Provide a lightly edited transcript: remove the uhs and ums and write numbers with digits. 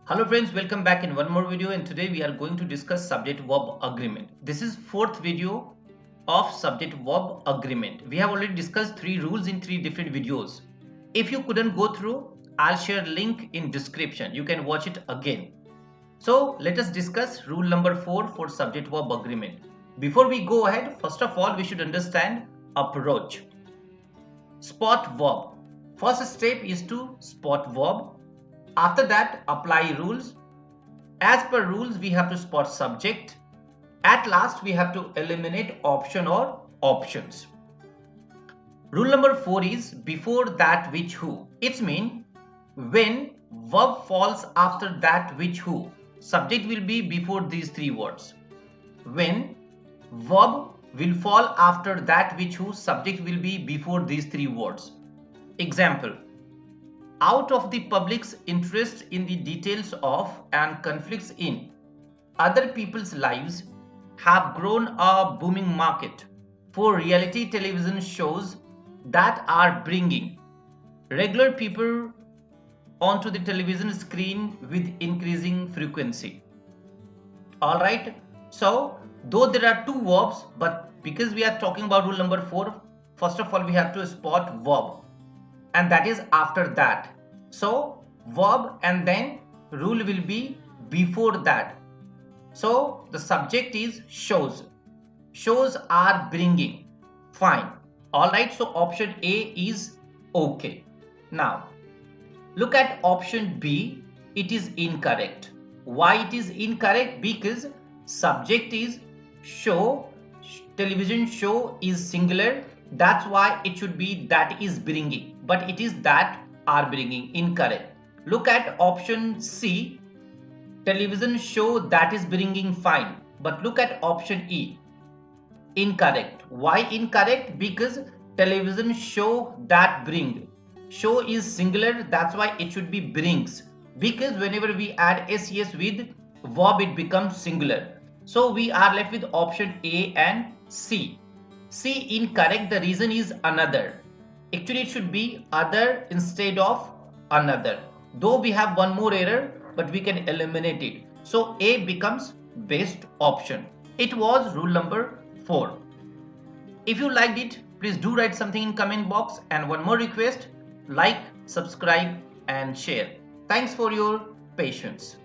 Hello friends, welcome back in one more video, and today we are going to discuss subject-verb agreement. This is fourth video of subject-verb agreement. We have already discussed three rules in three different videos. If you couldn't go through, I'll share link in description. You can watch it again. So let us discuss rule number 4 for subject-verb agreement. Before we go ahead, first of all we should understand approach. Spot verb. First step is to spot verb. After that, apply rules. As per rules, we have to spot subject. At last, we have to eliminate option or options. Rule number 4 is before that which who. It means when verb falls after that which who, subject will be before these three words. When verb will fall after that which who, subject will be before these three words. Example: out of the public's interest in the details of and conflicts in other people's lives have grown a booming market for reality television shows that are bringing regular people onto the television screen with increasing frequency. Alright, so though there are two verbs, but because we are talking about rule number 4, first of all we have to spot verb, and that is after that. So verb and then rule will be before that. So the subject is shows. Shows are bringing. Fine. Alright, so option A is okay. Now look at option B. It is incorrect. Why it is incorrect? Because subject is show, television show is singular. That's why it should be that is bringing, but it is that are bringing. Incorrect. Look at option C. Television show that is bringing. Fine, but look at option E. Incorrect. Why incorrect? Because television show that bring. Show is singular, that's why it should be brings. Because whenever we add ses with verb, it becomes singular. So we are left with option A and C. C incorrect. The reason is another. Actually, it should be other instead of another. Though we have one more error, but we can eliminate it. So A becomes best option. It was rule number 4. If you liked it, please do write something in comment box. And one more request, like, subscribe and share. Thanks for your patience.